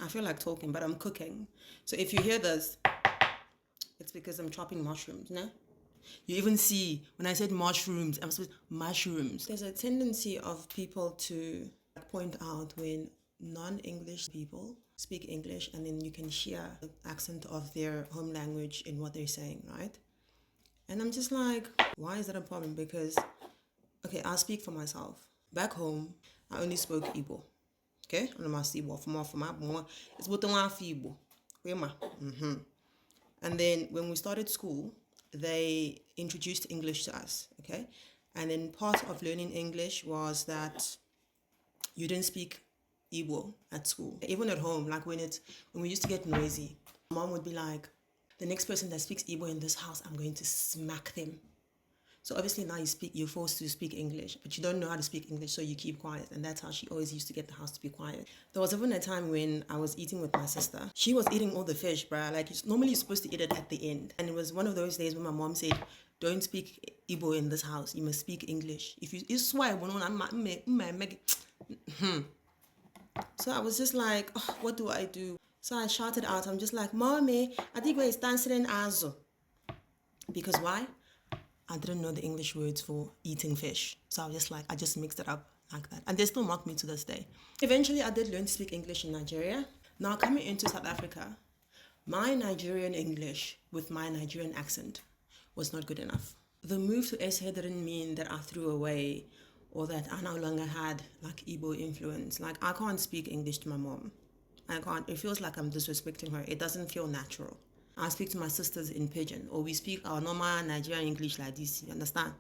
I feel like talking, but I'm cooking. So if you hear this, it's because I'm chopping mushrooms, no? You even see when I said mushrooms, I'm supposed mushrooms. There's a tendency of people to point out when non-English people speak English, and then you can hear the accent of their home language in what they're saying, right? And I'm just like, why is that a problem? Because, okay, I'll speak for myself. Back home, I only spoke Igbo. Okay? I'm not Igbo. It's what the Igbo. And then when we started school, they introduced English to us, okay? And then part of learning English was that you didn't speak Igbo at school. Even at home, like when we used to get noisy, mom would be like, the next person that speaks Igbo in this house, I'm going to smack them. So obviously now you're forced to speak English, but you don't know how to speak English, so you keep quiet. And that's how she always used to get the house to be quiet. There was even a time when I was eating with my sister. She was eating all the fish, bruh. Like, normally you're supposed to eat it at the end. And it was one of those days when my mom said, don't speak Igbo in this house. You must speak English. If you, it's why so I was just like, oh, what do I do? So I shouted out, I'm just like, Mommy, I think we're dancing azo. Because why? I didn't know the English words for eating fish. So I was just like, I just mixed it up like that. And they still mock me to this day. Eventually, I did learn to speak English in Nigeria. Now, coming into South Africa, my Nigerian English with my Nigerian accent was not good enough. The move to SA didn't mean that I threw away or that I no longer had like Igbo influence. Like, I can't speak English to my mom. I can't. It feels like I'm disrespecting her. It doesn't feel natural. I speak to my sisters in Pidgin, or we speak our normal Nigerian English like this, you understand?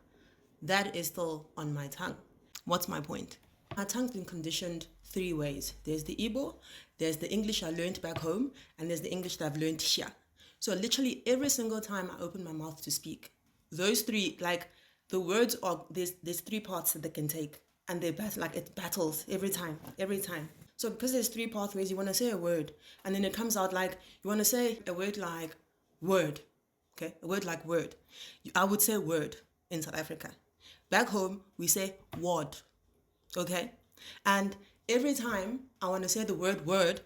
That is still on my tongue. What's my point? My tongue's been conditioned 3 ways. There's the Igbo, there's the English I learned back home, and there's the English that I've learned here. So literally every single time I open my mouth to speak, those 3, like the words are, there's 3 parts that they can take, and they battle, like it battles every time. So because there's 3 pathways, you want to say a word, and then it comes out like, you want to say a word like word, okay? A word like word. I would say word in South Africa. Back home, we say word, okay? And every time I want to say the word,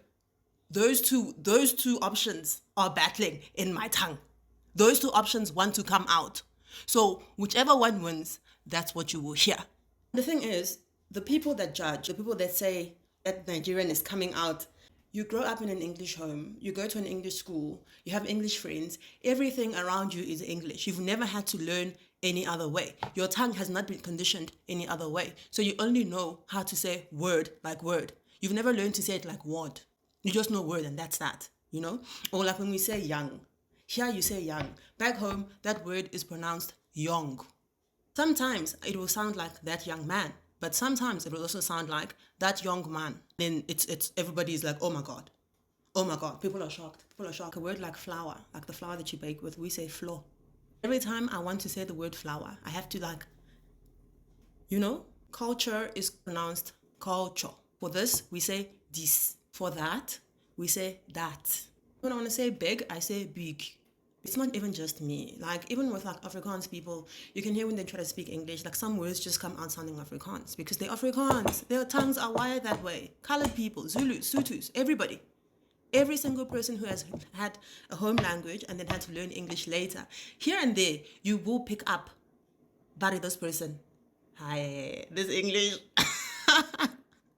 those two options are battling in my tongue. Those 2 options want to come out. So whichever one wins, that's what you will hear. The thing is, the people that judge, the people that say that Nigerian is coming out, you grow up in an English home, you go to an English school, you have English friends, everything around you is English. You've never had to learn any other way. Your tongue has not been conditioned any other way. So you only know how to say word like word. You've never learned to say it like word. You just know word and that's that, you know? Or like when we say young. Here you say young. Back home, that word is pronounced young. Sometimes it will sound like that young man, but sometimes it will also sound like that young man. Then it's everybody's like, oh my God. People are shocked. A word like flour, like the flour that you bake with, we say flour. Every time I want to say the word flour, I have to like, you know, culture is pronounced culture. For this, we say this. For that, we say that. When I want to say big, I say big. It's not even just me. Like, even with like Afrikaans people, you can hear when they try to speak English, like some words just come out sounding Afrikaans because they're Afrikaans. Their tongues are wired that way. Colored people, Zulus, Sutus, everybody. Every single person who has had a home language and then had to learn English later, here and there, you will pick up, Barry, this person. Hi, this English.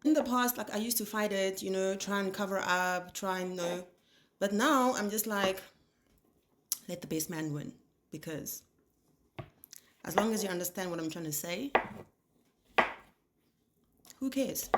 In the past, like I used to fight it, you know, try and cover up, But now I'm just like, let the best man win. Because as long as you understand what I'm trying to say, who cares?